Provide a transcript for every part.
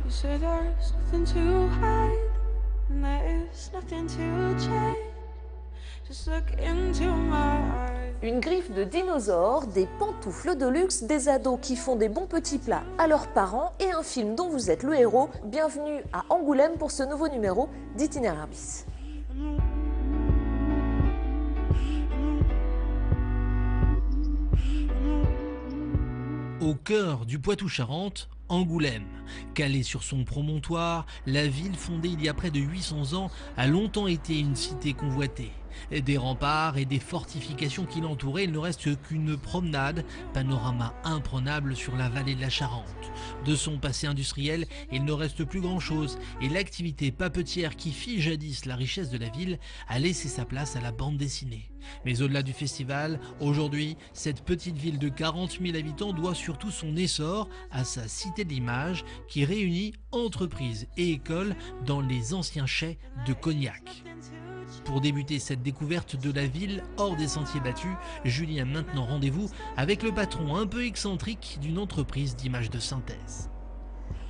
You say there's nothing to hide, and there is nothing to change. Just look into my eyes. Une griffe de dinosaures, des pantoufles de luxe, des ados qui font des bons petits plats à leurs parents et un film dont vous êtes le héros. Bienvenue à Angoulême pour ce nouveau numéro d'Itinéraire Bis. Au cœur du Poitou-Charentes, Angoulême. Calée sur son promontoire, la ville fondée il y a près de 800 ans a longtemps été une cité convoitée. Des remparts et des fortifications qui l'entouraient, il ne reste qu'une promenade, panorama imprenable sur la vallée de la Charente. De son passé industriel, il ne reste plus grand-chose et l'activité papetière qui fit jadis la richesse de la ville a laissé sa place à la bande dessinée. Mais au-delà du festival, aujourd'hui, cette petite ville de 40 000 habitants doit surtout son essor à sa cité de l'image qui réunit entreprises et écoles dans les anciens chais de Cognac. Pour débuter cette découverte de la ville hors des sentiers battus, Julie a maintenant rendez-vous avec le patron un peu excentrique d'une entreprise d'images de synthèse.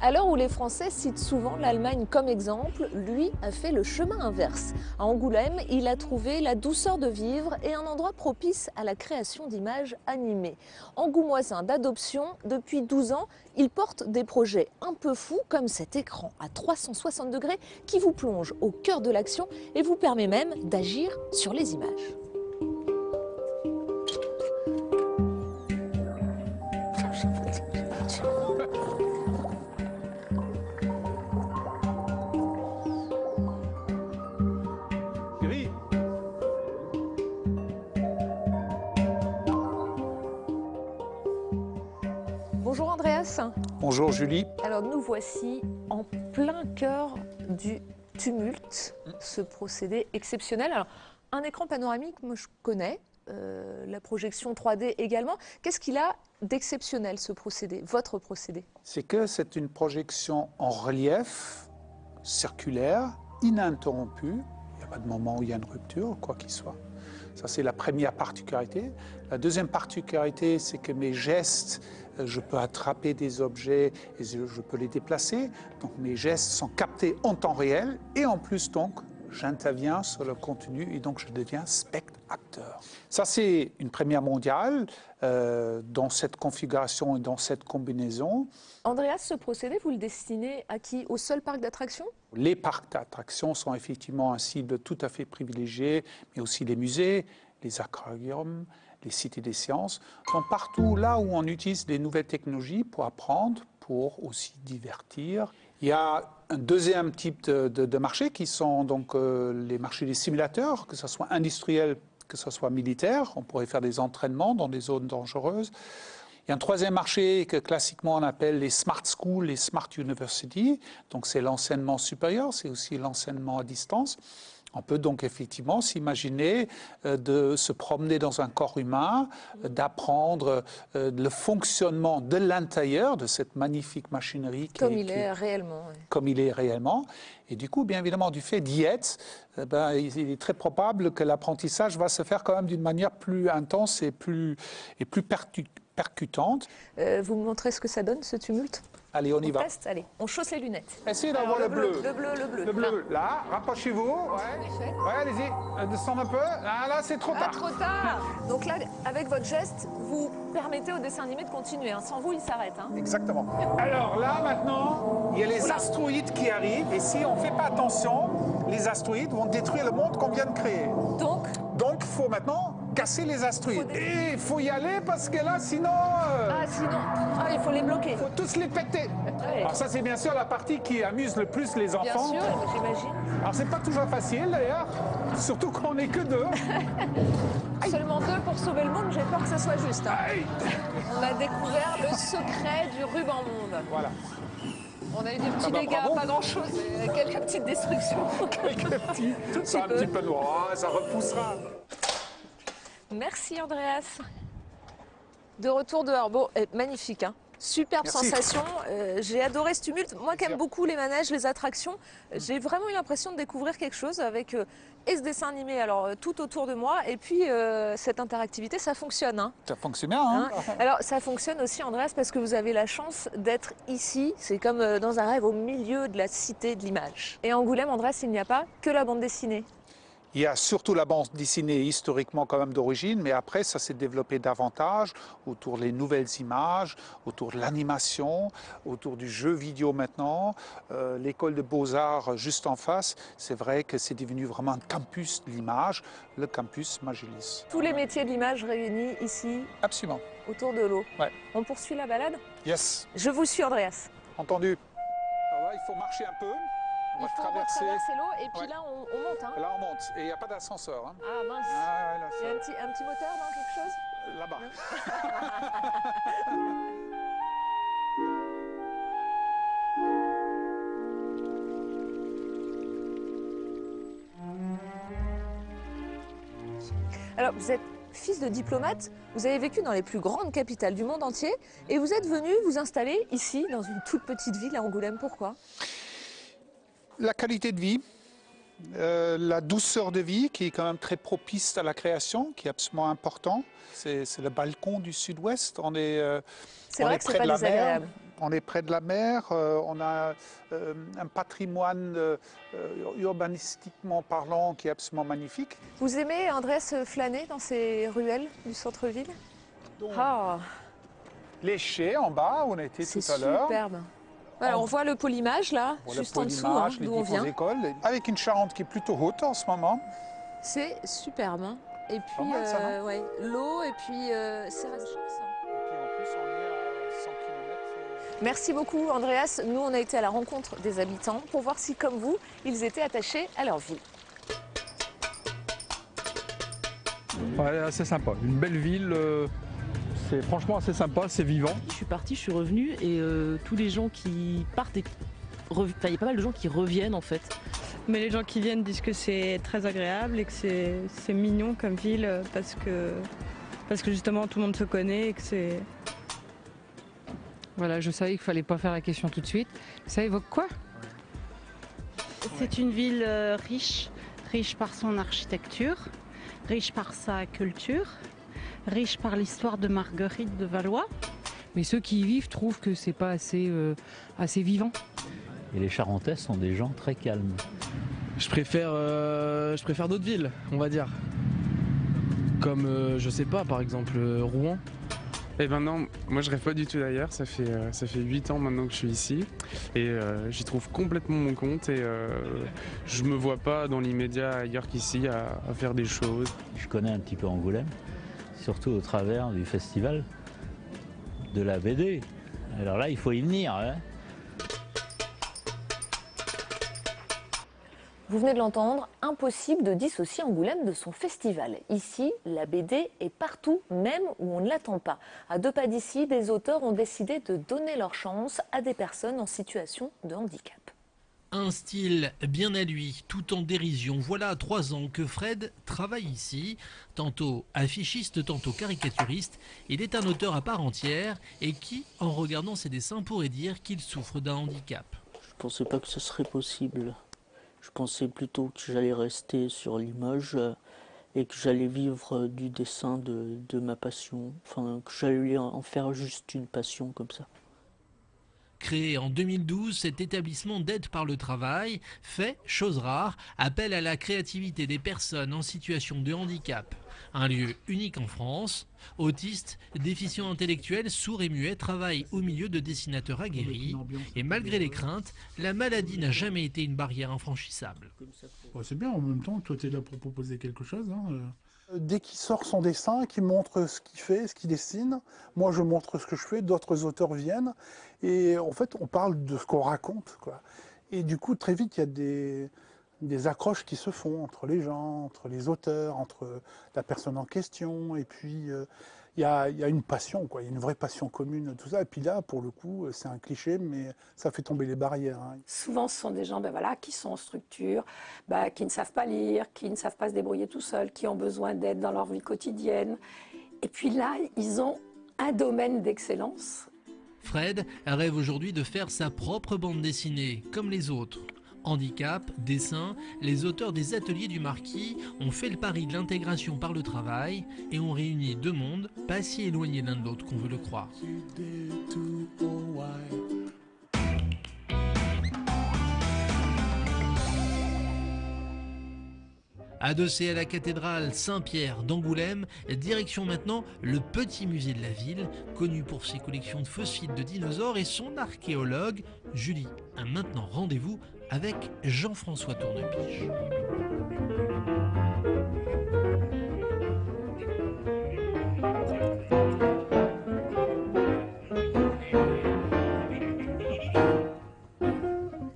À l'heure où les Français citent souvent l'Allemagne comme exemple, lui a fait le chemin inverse. À Angoulême, il a trouvé la douceur de vivre et un endroit propice à la création d'images animées. Angoumoisin d'adoption, depuis 12 ans, il porte des projets un peu fous comme cet écran à 360 degrés qui vous plonge au cœur de l'action et vous permet même d'agir sur les images. Bonjour Andreas. Bonjour Julie. Alors nous voici en plein cœur du tumulte, ce procédé exceptionnel. Alors, un écran panoramique, moi je connais, la projection 3D également. Qu'est-ce qu'il a d'exceptionnel ce procédé, votre procédé? C'est que c'est une projection en relief, circulaire, ininterrompue. Il n'y a pas de moment où il y a une rupture, quoi qu'il soit. Ça, c'est la première particularité. La deuxième particularité, c'est que mes gestes, je peux attraper des objets et je peux les déplacer. Donc, mes gestes sont captés en temps réel et en plus, donc, j'interviens sur le contenu et donc je deviens spectateur. Ça, c'est une première mondiale dans cette configuration et dans cette combinaison. Andreas, ce procédé, vous le destinez à qui? Au seul parc d'attractions? Les parcs d'attractions sont effectivement un cible tout à fait privilégié, mais aussi les musées, les aquariums, les cités des sciences. Donc partout là où on utilise des nouvelles technologies pour apprendre, pour aussi divertir. Il y a un deuxième type de marché qui sont donc les marchés des simulateurs, que ce soit industriel, que ce soit militaire. On pourrait faire des entraînements dans des zones dangereuses. Il y a un troisième marché que classiquement on appelle les smart schools, les smart universities. Donc c'est l'enseignement supérieur, c'est aussi l'enseignement à distance. On peut donc effectivement s'imaginer de se promener dans un corps humain, d'apprendre le fonctionnement de l'intérieur de cette magnifique machinerie. Comme il est réellement. Oui. Comme il est réellement. Et du coup, bien évidemment, du fait d'y être, il est très probable que l'apprentissage va se faire quand même d'une manière plus intense et plus percutante. Vous me montrez ce que ça donne, ce tumulte? Allez, on y va. Teste, allez, on chausse les lunettes. Essayez d'avoir le bleu. Le bleu, le bleu. Le bleu, là, rapprochez-vous. Ouais, ouais, allez-y, descendez un peu. Là, c'est trop tard. Trop tard. Donc là, avec votre geste, vous permettez au dessin animé de continuer. Hein. Sans vous, il s'arrête. Hein. Exactement. Alors là, maintenant, il y a les astéroïdes qui arrivent. Et si on ne fait pas attention, les astéroïdes vont détruire le monde qu'on vient de créer. Donc, il faut maintenant casser les astéroïdes. Et il faut y aller parce que là, sinon... il faut les bloquer. Il faut tous les péter. Ouais. Alors ça, c'est bien sûr la partie qui amuse le plus les enfants. Bien sûr, j'imagine. Alors c'est pas toujours facile d'ailleurs, surtout quand on n'est que deux. Seulement 2 pour sauver le monde, j'ai peur que ça soit juste. Hein. On a découvert le secret du ruban monde. Voilà. On a eu des petits dégâts, bravo. pas grand-chose, mais quelques petites destructions. Quelques petits, ça un petit peu noir, ça repoussera. Merci Andreas. De retour dehors. Bon, magnifique, hein. Superbe Merci. sensation. J'ai adoré ce tumulte. Moi qui aime beaucoup les manèges, les attractions, j'ai vraiment eu l'impression de découvrir quelque chose avec et ce dessin animé alors tout autour de moi et puis cette interactivité, ça fonctionne. Hein. Ça fonctionne bien, hein, Alors ça fonctionne aussi, Andreas, parce que vous avez la chance d'être ici. C'est comme dans un rêve au milieu de la cité de l'image. Et à Angoulême, Andreas, il n'y a pas que la bande dessinée. Il y a surtout la bande dessinée historiquement quand même d'origine, mais après ça s'est développé davantage autour des nouvelles images, autour de l'animation, autour du jeu vidéo maintenant. L'école de beaux-arts juste en face, c'est vrai que c'est devenu vraiment un campus de l'image, le campus Magellis. Tous les métiers de l'image réunis ici, Absolument. autour de l'eau. Ouais. On poursuit la balade? Yes, Je vous suis, Andreas. entendu. Alors là, il faut marcher un peu. On va Il faut traverser. traverser l'eau et puis Ouais. là on monte. Hein. Là, on monte et il n'y a pas d'ascenseur. Hein. Ah mince. Ah, ouais, là, Il y a un petit moteur dans quelque chose? là-bas. Alors vous êtes fils de diplomate, vous avez vécu dans les plus grandes capitales du monde entier et vous êtes venu vous installer ici dans une toute petite ville à Angoulême. Pourquoi? La qualité de vie, la douceur de vie qui est quand même très propice à la création, qui est absolument important. C'est le balcon du sud-ouest. On est, C'est on vrai est que c'est près pas de la mer. désagréable. On est près de la mer. On a un patrimoine urbanistiquement parlant qui est absolument magnifique. Vous aimez, Andrés, flâner dans ces ruelles du centre-ville? Donc, Ah, les chais en bas, où on était c'est tout à l'heure. superbe. Voilà, on voit le pôle image là, Voilà, juste le en pôle dessous, image, hein, les d'où on différentes vient. écoles, avec une Charente qui est plutôt haute en ce moment. C'est superbe. Hein. Et puis, Pas mal, ça, non ouais, l'eau et puis c'est la chance. Et puis en plus, on est à 100 km. Merci beaucoup, Andreas. Nous, on a été à la rencontre des habitants pour voir si, comme vous, ils étaient attachés à leur ville. Ouais, assez sympa. Une belle ville. C'est franchement assez sympa, c'est vivant. Je suis partie, je suis revenue et tous les gens qui partent, il y a pas mal de gens qui reviennent en fait. Mais les gens qui viennent disent que c'est très agréable et que c'est mignon comme ville parce que justement tout le monde se connaît et que c'est... Voilà, je savais qu'il fallait pas faire la question tout de suite. Ça évoque quoi? C'est une ville riche par son architecture, riche par sa culture, riche par l'histoire de Marguerite de Valois. Mais ceux qui y vivent trouvent que c'est pas assez vivant. Et les Charentais sont des gens très calmes. Je préfère d'autres villes, on va dire. Comme, je sais pas, par exemple, Rouen. Eh ben non, moi je rêve pas du tout d'ailleurs, ça fait 8 ans maintenant que je suis ici et j'y trouve complètement mon compte et je me vois pas dans l'immédiat ailleurs qu'ici à faire des choses. Je connais un petit peu Angoulême, surtout au travers du festival de la BD. Alors là, il faut y venir. Hein. Vous venez de l'entendre, impossible de dissocier Angoulême de son festival. Ici, la BD est partout, même où on ne l'attend pas. À 2 pas d'ici, des auteurs ont décidé de donner leur chance à des personnes en situation de handicap. Un style bien à lui, tout en dérision. Voilà 3 ans que Fred travaille ici. Tantôt affichiste, tantôt caricaturiste. Il est un auteur à part entière et qui, en regardant ses dessins, pourrait dire qu'il souffre d'un handicap. Je ne pensais pas que ce serait possible. Je pensais plutôt que j'allais rester sur l'image et que j'allais vivre du dessin de ma passion. Enfin, que j'allais en faire juste une passion comme ça. Créé en 2012, cet établissement d'aide par le travail fait, chose rare, appel à la créativité des personnes en situation de handicap. Un lieu unique en France. Autistes, déficients intellectuels, sourds et muets travaillent au milieu de dessinateurs aguerris. Et malgré les craintes, la maladie n'a jamais été une barrière infranchissable. C'est bien, en même temps, toi tu es là pour proposer quelque chose. Hein. Dès qu'il sort son dessin, qu'il montre ce qu'il fait, ce qu'il dessine, moi je montre ce que je fais, d'autres auteurs viennent. Et en fait, on parle de ce qu'on raconte, quoi. Et du coup, très vite, il y a des accroches qui se font entre les gens, entre les auteurs, entre la personne en question. Et puis, il y a une passion, quoi. Il y a une vraie passion commune, tout ça. Et puis là, pour le coup, c'est un cliché, mais ça fait tomber les barrières. Hein. Souvent, ce sont des gens qui sont en structure, qui ne savent pas lire, qui ne savent pas se débrouiller tout seuls, qui ont besoin d'aide dans leur vie quotidienne. Et puis là, ils ont un domaine d'excellence. Fred rêve aujourd'hui de faire sa propre bande dessinée, comme les autres. Handicap, dessin, les auteurs des ateliers du Marquis ont fait le pari de l'intégration par le travail et ont réuni deux mondes, pas si éloignés l'un de l'autre qu'on veut le croire. Adossé à la cathédrale Saint-Pierre d'Angoulême, direction maintenant le petit musée de la ville, connu pour ses collections de fossiles de dinosaures et son archéologue. Julie a maintenant rendez-vous avec Jean-François Tournepiche.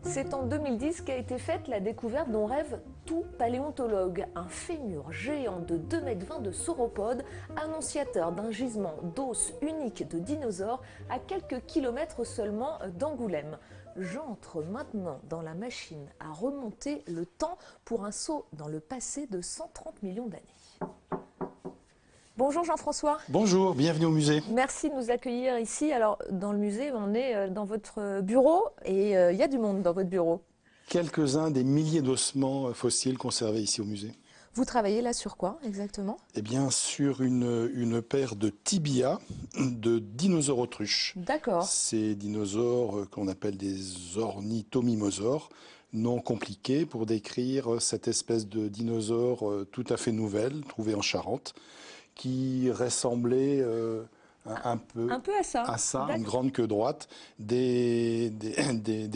C'est en 2010 qu'a été faite la découverte dont rêve tout paléontologue. Un fémur géant de 2,20 m de sauropode, annonciateur d'un gisement d'os unique de dinosaures à quelques kilomètres seulement d'Angoulême. J'entre maintenant dans la machine à remonter le temps pour un saut dans le passé de 130 millions d'années. Bonjour Jean-François. Bonjour, bienvenue au musée. Merci de nous accueillir ici. Alors, dans le musée, on est dans votre bureau et il y a du monde dans votre bureau. Quelques-uns des milliers d'ossements fossiles conservés ici au musée. Vous travaillez là sur quoi exactement? Eh bien, sur une paire de tibias de dinosaures autruches. D'accord. Ces dinosaures qu'on appelle des ornithomimosaures, nom compliqué pour décrire cette espèce de dinosaure tout à fait nouvelle, trouvée en Charente, qui ressemblait un peu à ça, une grande queue droite, des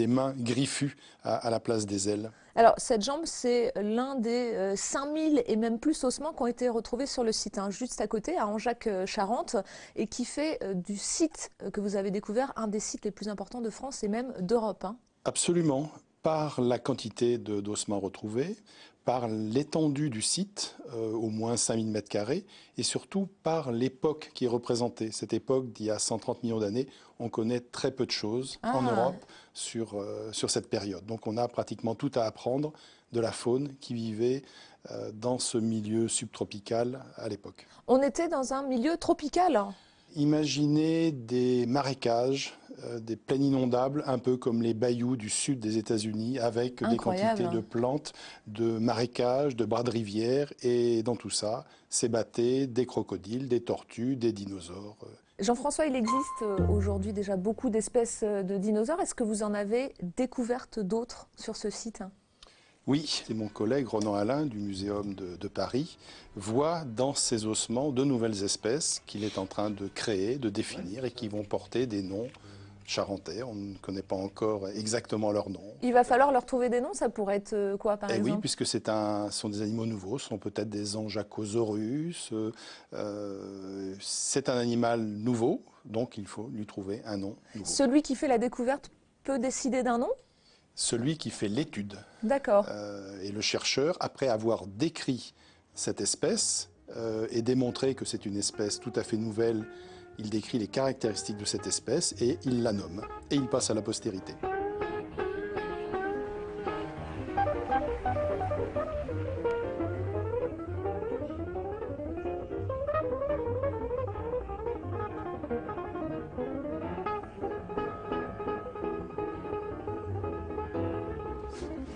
mains griffues à la place des ailes. Alors, cette jambe, c'est l'un des 5000 et même plus ossements qui ont été retrouvés sur le site, hein, juste à côté, à Angeac-Charente, et qui fait du site que vous avez découvert un des sites les plus importants de France et même d'Europe. Hein. Absolument, par la quantité d'ossements retrouvés, par l'étendue du site, au moins 5000 m², et surtout par l'époque qui est représentée. Cette époque d'il y a 130 millions d'années, on connaît très peu de choses en Europe sur cette période. Donc on a pratiquement tout à apprendre de la faune qui vivait dans ce milieu subtropical à l'époque. On était dans un milieu tropical. Imaginez des marécages, des plaines inondables, un peu comme les bayous du sud des États-Unis, avec des quantités de plantes, de marécages, de bras de rivière, et dans tout ça, s'ébattaient des crocodiles, des tortues, des dinosaures. Jean-François, il existe aujourd'hui déjà beaucoup d'espèces de dinosaures. Est-ce que vous en avez découvertes d'autres sur ce site ? Oui, et mon collègue Ronan Alain du Muséum de Paris voit dans ces ossements de nouvelles espèces qu'il est en train de créer, de définir et qui vont porter des noms charentais. On ne connaît pas encore exactement leurs noms. Il va falloir leur trouver des noms, ça pourrait être quoi par exemple? Oui, puisque ce sont des animaux nouveaux, ce sont peut-être des Anjacosaurus. C'est un animal nouveau, donc il faut lui trouver un nom nouveau. Celui qui fait la découverte peut décider d'un nom? Celui qui fait l'étude. D'accord. Et le chercheur, après avoir décrit cette espèce et démontré que c'est une espèce tout à fait nouvelle, il décrit les caractéristiques de cette espèce et il la nomme. Et il passe à la postérité.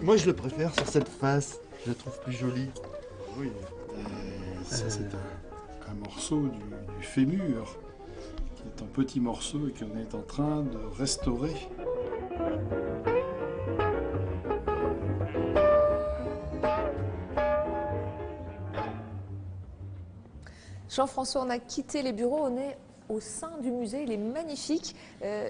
Moi, je le préfère sur cette face. Je la trouve plus jolie. Oui. Ça, c'est un morceau du fémur, qui est un petit morceau et qu'on est en train de restaurer. Jean-François, on a quitté les bureaux, on est au sein du musée, il est magnifique.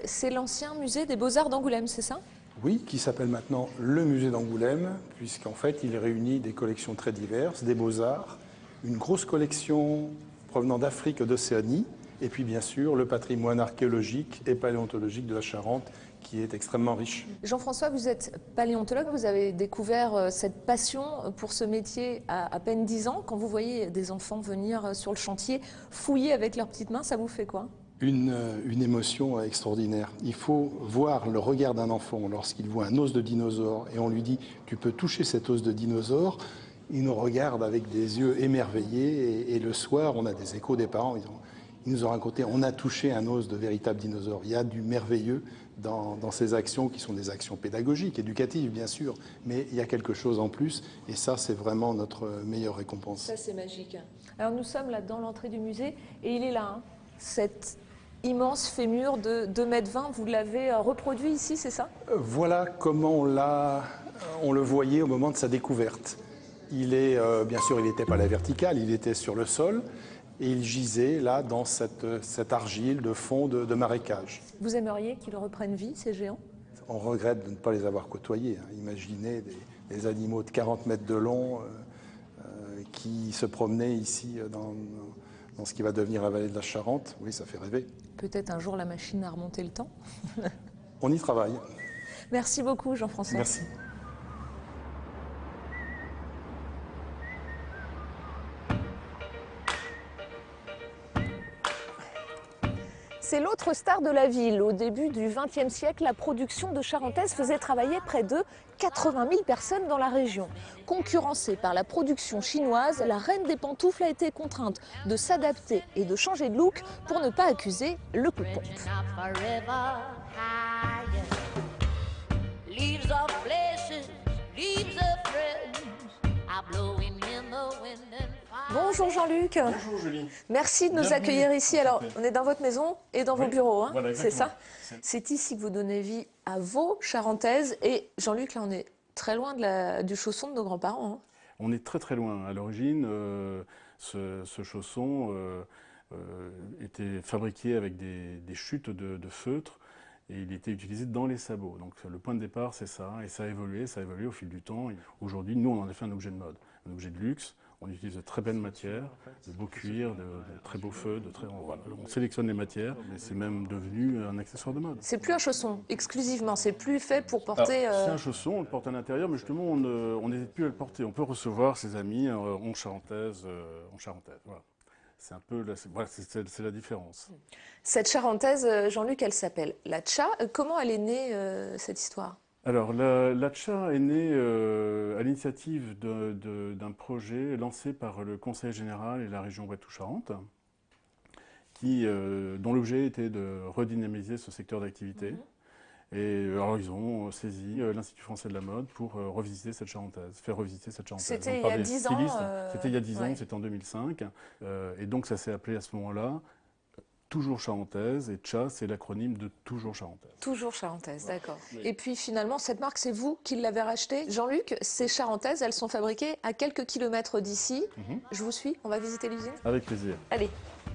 C'est l'ancien musée des Beaux-Arts d'Angoulême, c'est ça ? Oui, qui s'appelle maintenant le musée d'Angoulême, puisqu'en fait, il réunit des collections très diverses, des beaux-arts, une grosse collection provenant d'Afrique et d'Océanie, et puis bien sûr le patrimoine archéologique et paléontologique de la Charente, qui est extrêmement riche. Jean-François, vous êtes paléontologue, vous avez découvert cette passion pour ce métier à peine 10 ans. Quand vous voyez des enfants venir sur le chantier, fouiller avec leurs petites mains, ça vous fait quoi ? Une émotion extraordinaire. Il faut voir le regard d'un enfant lorsqu'il voit un os de dinosaure et on lui dit « tu peux toucher cet os de dinosaure ». Il nous regarde avec des yeux émerveillés et le soir, on a des échos des parents. Il nous a raconté, on a touché un os de véritable dinosaure. Il y a du merveilleux dans ces actions qui sont des actions pédagogiques, éducatives bien sûr, mais il y a quelque chose en plus et ça c'est vraiment notre meilleure récompense. Ça c'est magique. Alors nous sommes là dans l'entrée du musée et il est là, hein, cet immense fémur de 2,20 m, vous l'avez reproduit ici, c'est ça? Voilà comment on le voyait au moment de sa découverte. Il est, bien sûr il n'était pas à la verticale, il était sur le sol. Et il gisait là dans cette argile de fond de marécage. Vous aimeriez qu'ils reprennent vie, ces géants? On regrette de ne pas les avoir côtoyés. Hein. Imaginez des animaux de 40 mètres de long qui se promenaient ici dans ce qui va devenir la vallée de la Charente. Oui, ça fait rêver. Peut-être un jour la machine à remonter le temps. On y travaille. Merci beaucoup Jean-François. Merci. C'est l'autre star de la ville. Au début du XXe siècle, la production de charentaise faisait travailler près de 80 000 personnes dans la région. Concurrencée par la production chinoise, la reine des pantoufles a été contrainte de s'adapter et de changer de look pour ne pas accuser le coup de pompe. Bonjour Jean-Luc. Bonjour Julie. Merci de nous accueillir ici. Alors, on est dans votre maison et dans vos bureaux, hein, voilà, c'est ça? C'est ici que vous donnez vie à vos charentaises. Et Jean-Luc, là, on est très loin du chausson de nos grands-parents. Hein. On est très très loin. À l'origine, ce chausson était fabriqué avec des chutes de feutre et il était utilisé dans les sabots. Donc le point de départ, c'est ça. Et ça a évolué au fil du temps. Aujourd'hui, nous, on en a fait un objet de mode, un objet de luxe. On utilise de très belles matières, de beaux cuirs, de très beaux feux, voilà. On sélectionne les matières, mais c'est même devenu un accessoire de mode. C'est plus un chausson, exclusivement, c'est plus fait pour porter... C'est un chausson, on le porte à l'intérieur, mais justement, on n'hésite plus à le porter. On peut recevoir ses amis en charentaise, voilà. C'est un peu, c'est la différence. Cette charentaise, Jean-Luc, elle s'appelle la Tcha. Comment elle est née, cette histoire ? Alors, la Tcha est née à l'initiative d'un projet lancé par le Conseil général et la région Poitou-Charentes, dont l'objet était de redynamiser ce secteur d'activité. Et alors, ils ont saisi l'Institut français de la mode pour revisiter cette charentaise, faire revisiter cette charentaise. C'était il y a 10 ans. C'était il y a 10 ans, c'était en 2005. Et donc, ça s'est appelé à ce moment-là Toujours charentaise, et Tcha, c'est l'acronyme de Toujours charentaise. Toujours charentaise, d'accord. Et puis finalement, cette marque, c'est vous qui l'avez rachetée. Jean-Luc, ces charentaises, elles sont fabriquées à quelques kilomètres d'ici. Je vous suis, on va visiter l'usine? Avec plaisir. Allez,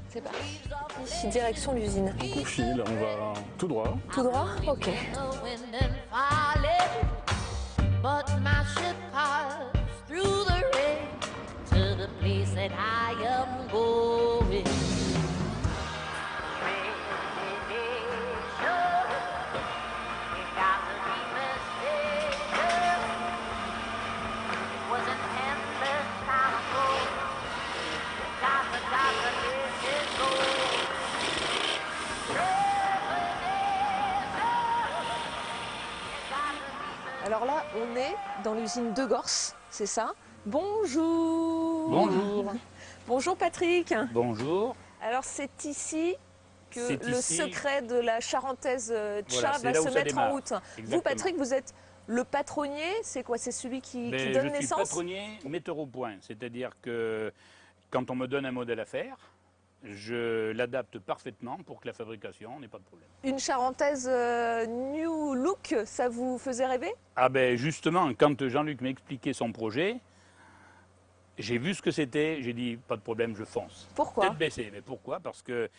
c'est parti. Ici, direction l'usine. Donc au fil, on va tout droit. Tout droit? Ok. Alors là, on est dans l'usine de Gorce, c'est ça? Bonjour. Bonjour. Bonjour Patrick. Bonjour. Alors c'est ici que le secret de la charentaise Tcha voilà, va se mettre en route. Exactement. Vous Patrick, vous êtes le patronnier, c'est quoi? C'est celui qui donne naissance? Je suis patronnier, metteur au point, c'est-à-dire que quand on me donne un modèle à faire, je l'adapte parfaitement pour que la fabrication n'ait pas de problème. Une charentaise new look, ça vous faisait rêver? Ah ben justement, quand Jean-Luc m'a expliqué son projet, j'ai vu ce que c'était, j'ai dit pas de problème, je fonce. Pourquoi? Tête baissée, mais pourquoi? Parce que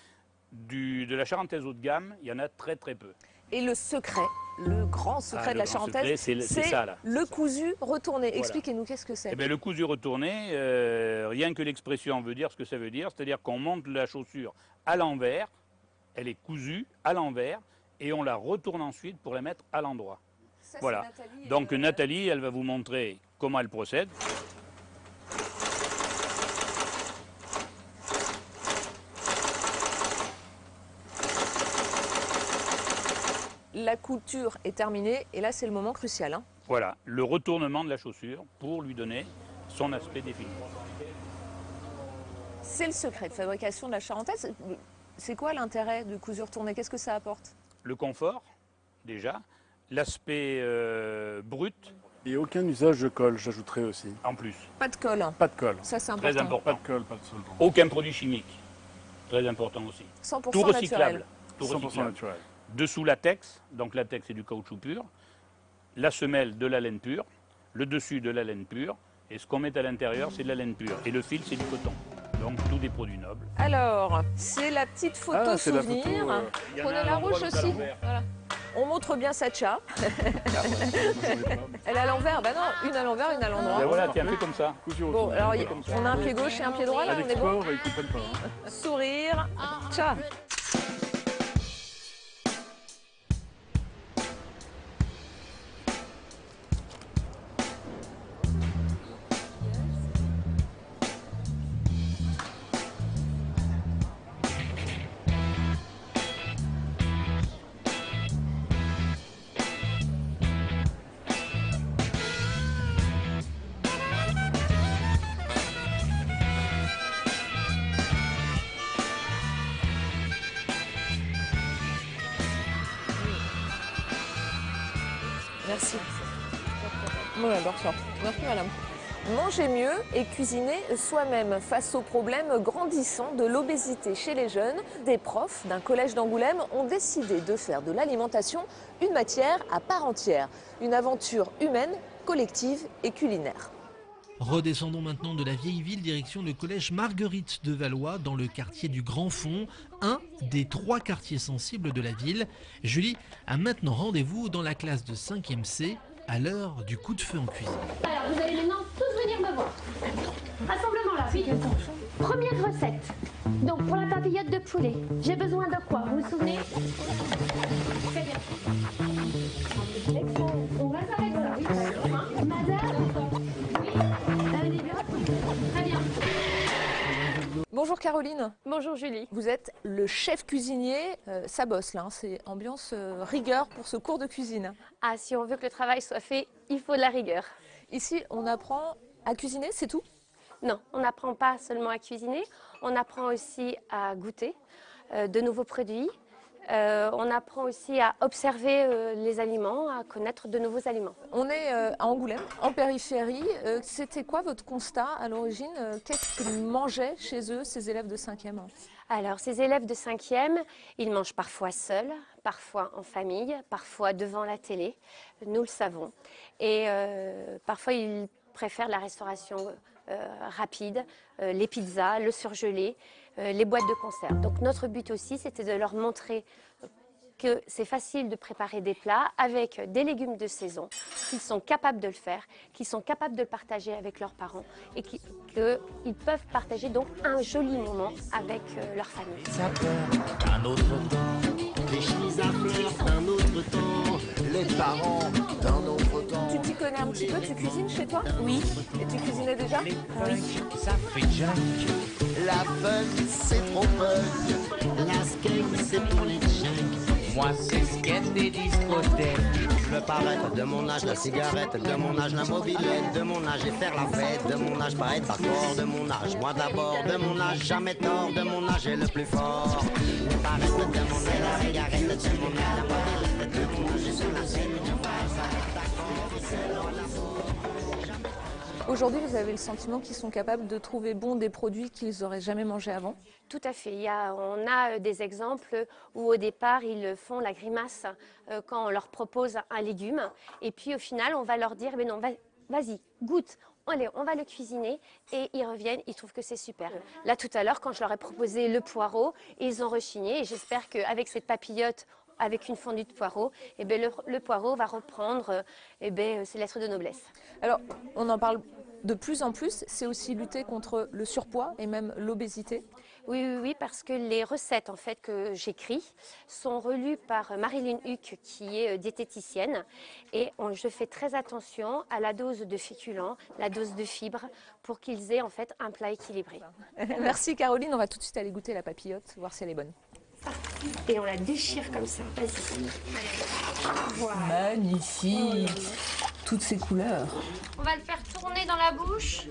de la charentaise haut de gamme, il y en a très très peu. Et le secret, le grand secret de la charentaise, c'est le cousu retourné. Voilà. Expliquez-nous, qu'est-ce que c'est? Eh bien, le cousu retourné, rien que l'expression veut dire ce que ça veut dire, c'est-à-dire qu'on monte la chaussure à l'envers, elle est cousue à l'envers, et on la retourne ensuite pour la mettre à l'endroit. Voilà. Nathalie, donc Nathalie, elle va vous montrer comment elle procède. La couture est terminée et là c'est le moment crucial. Hein. Voilà, le retournement de la chaussure pour lui donner son aspect défini. C'est le secret de fabrication de la charentaise. C'est quoi l'intérêt de cousu retourné? Qu'est-ce que ça apporte? Le confort, déjà. L'aspect brut. Et aucun usage de colle, j'ajouterais aussi. En plus. Pas de colle. Pas de colle. Ça, c'est important. Très important. Pas de colle, pas de solvant. Aucun produit chimique. Très important aussi. 100% Tout recyclable. naturel. Tout 100% recyclable. naturel. Dessous latex, donc latex c'est du caoutchouc pur. La semelle de la laine pure. Le dessus de la laine pure. Et ce qu'on met à l'intérieur, c'est de la laine pure. Et le fil, c'est du coton. Donc tous des produits nobles. Alors, c'est la petite photo c'est la souvenir. photo, Prenez la rouge aussi. Voilà. On montre bien Sacha. Elle est à l'envers. Bah non, une à l'envers, une à l'endroit. Ben voilà, tiens, fais comme ça. Bon, alors on a un pied gauche et un pied droit là, on est bon. Ils comprennent pas. Sourire. Tcha. Merci. Moi, j'adore ça. Merci, madame. Manger mieux et cuisiner soi-même face aux problèmes grandissants de l'obésité chez les jeunes. Des profs d'un collège d'Angoulême ont décidé de faire de l'alimentation une matière à part entière. Une aventure humaine, collective et culinaire. Redescendons maintenant de la vieille ville direction le collège Marguerite de Valois dans le quartier du Grand Fond, un des 3 quartiers sensibles de la ville. Julie a maintenant rendez-vous dans la classe de 5e C à l'heure du coup de feu en cuisine. Alors vous allez maintenant tous venir me voir. Rassemblement là, oui. Première recette. Donc pour la papillote de poulet, j'ai besoin de quoi? Vous vous souvenez? Très bien. On va s'arrêter là, oui. Madame? Très bien. Bonjour Caroline. Bonjour Julie. Vous êtes le chef cuisinier, ça bosse là, hein, c'est ambiance rigueur pour ce cours de cuisine. Ah, si on veut que le travail soit fait, il faut de la rigueur. Ici, on apprend à cuisiner, c'est tout? Non, on n'apprend pas seulement à cuisiner, on apprend aussi à goûter de nouveaux produits. On apprend aussi à observer les aliments, à connaître de nouveaux aliments. On est à Angoulême, en périphérie. C'était quoi votre constat à l'origine? Qu'est-ce qu'ils mangeaient chez eux, ces élèves de 5e? Alors, ces élèves de 5e, ils mangent parfois seuls, parfois en famille, parfois devant la télé. Nous le savons. Et parfois, ils préfèrent la restauration rapide, les pizzas, le surgelé, les boîtes de conserve. Donc notre but aussi, c'était de leur montrer que c'est facile de préparer des plats avec des légumes de saison, qu'ils sont capables de le faire, qu'ils sont capables de le partager avec leurs parents et qu'ils peuvent partager donc un joli moment avec leur famille. Ça peur d'un autre temps, les chemises à fleurs d'un autre temps, les parents d'un autre temps. Tu t'y connais un petit peu, tu cuisines chez toi? Oui. Et tu cuisinais déjà? Oui. Ça fait junk, la fun c'est trop punk, la skate c'est pour les junks. Moi c'est skate des discothèques. Je veux paraître de mon âge, la cigarette, de mon âge, la mobilette, de mon âge et faire la fête, de mon âge pas être hardcore, de mon âge, moi d'abord, de mon âge, jamais tort, de mon âge est le plus fort. Je paraître de mon âge, la cigarette, de mon âge, la mobilette, de mon âge et sur la scène, je Aujourd'hui, vous avez le sentiment qu'ils sont capables de trouver bon des produits qu'ils n'auraient jamais mangés avant? Tout à fait. On a des exemples où au départ, ils font la grimace quand on leur propose un légume. Et puis au final, on va leur dire, mais non, vas-y, goûte. Allez, on va le cuisiner et ils reviennent, ils trouvent que c'est super. Là, tout à l'heure, quand je leur ai proposé le poireau, ils ont rechigné et j'espère qu'avec cette papillote, avec une fondue de poireau, eh bien, le poireau va reprendre ses lettres de noblesse. Alors, on en parle de plus en plus, c'est aussi lutter contre le surpoids et même l'obésité. Oui, parce que les recettes en fait que j'écris sont relues par Marilyn Huck, qui est diététicienne, et je fais très attention à la dose de féculents, la dose de fibres, pour qu'ils aient en fait un plat équilibré. Merci Caroline, on va tout de suite aller goûter la papillote, voir si elle est bonne. Et on la déchire comme ça, vas-y. Voilà. Magnifique, toutes ces couleurs. On va le faire tourner dans la bouche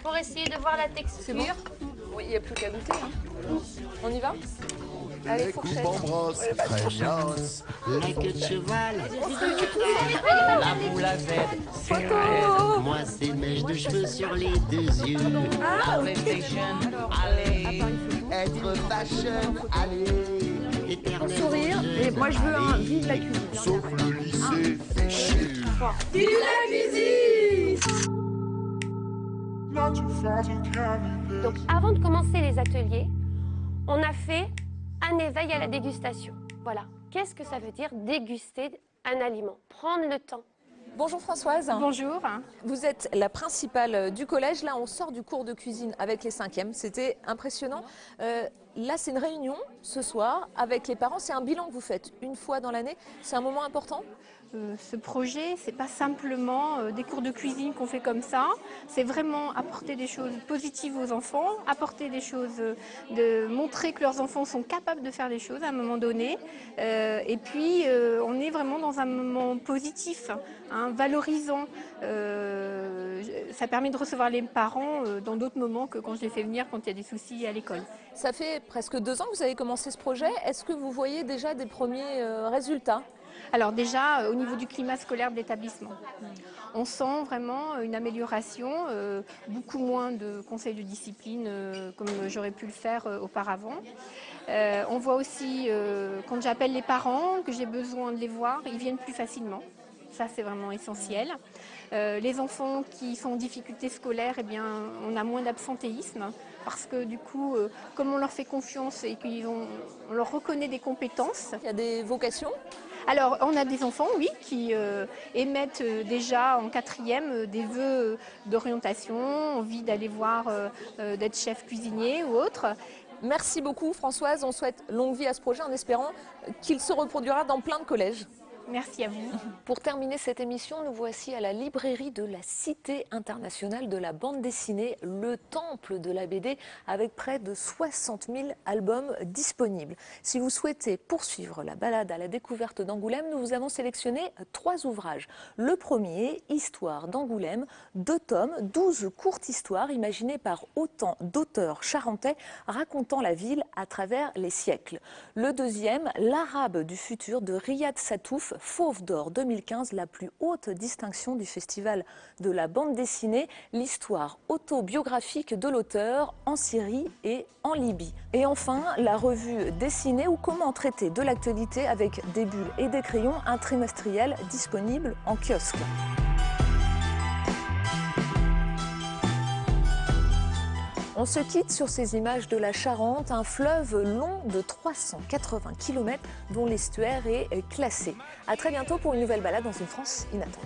pour essayer de voir la texture. Bon. Oui, il n'y a plus qu'à goûter. Hein. On y va? Allez, les coupes fourchette. en brosse, Crosse, la queue de cheval, la boule à Z, c'est raide. Moi c'est mèche de cheveux sur les deux yeux. La PlayStation, allez, être fashion, allez, éternel Sourire, et moi je veux un vive la cuisine. Sauf le lycée, fait chier. Vive la cuisine! Donc avant de commencer les ateliers, on a fait un éveil à la dégustation. Voilà. Qu'est-ce que ça veut dire déguster un aliment? Prendre le temps. Bonjour Françoise. Bonjour. Vous êtes la principale du collège. Là, on sort du cours de cuisine avec les 5e. C'était impressionnant. Là, c'est une réunion ce soir avec les parents. C'est un bilan que vous faites une fois dans l'année. C'est un moment important? Ce projet, c'est pas simplement des cours de cuisine qu'on fait comme ça. C'est vraiment apporter des choses positives aux enfants, apporter des choses, de montrer que leurs enfants sont capables de faire des choses à un moment donné. Et puis, on est vraiment dans un moment positif, hein, valorisant. Ça permet de recevoir les parents dans d'autres moments que quand je les fais venir quand il y a des soucis à l'école. Ça fait presque 2 ans que vous avez commencé ce projet. Est-ce que vous voyez déjà des premiers résultats? Alors déjà, au niveau du climat scolaire de l'établissement, on sent vraiment une amélioration, beaucoup moins de conseils de discipline comme j'aurais pu le faire auparavant. On voit aussi, quand j'appelle les parents, que j'ai besoin de les voir, ils viennent plus facilement. Ça, c'est vraiment essentiel. Les enfants qui sont en difficulté scolaire, eh bien, on a moins d'absentéisme parce que du coup, comme on leur fait confiance et qu'on leur reconnaît des compétences. Il y a des vocations? Alors, on a des enfants, oui, qui émettent déjà en 4e des vœux d'orientation, envie d'aller voir, d'être chef cuisinier ou autre. Merci beaucoup Françoise. On souhaite longue vie à ce projet en espérant qu'il se reproduira dans plein de collèges. Merci à vous. Pour terminer cette émission, nous voici à la librairie de la Cité internationale de la bande dessinée, le temple de la BD, avec près de 60 000 albums disponibles. Si vous souhaitez poursuivre la balade à la découverte d'Angoulême, nous vous avons sélectionné 3 ouvrages. Le premier, Histoire d'Angoulême, 2 tomes, 12 courtes histoires imaginées par autant d'auteurs charentais racontant la ville à travers les siècles. Le deuxième, L'Arabe du futur de Riyad Satouf, Fauve d'or 2015, la plus haute distinction du festival de la bande dessinée, l'histoire autobiographique de l'auteur en Syrie et en Libye. Et enfin, la revue dessinée ou comment traiter de l'actualité avec des bulles et des crayons, un trimestriel disponible en kiosque. On se quitte sur ces images de la Charente, un fleuve long de 380 km dont l'estuaire est classé. A très bientôt pour une nouvelle balade dans une France inattendue.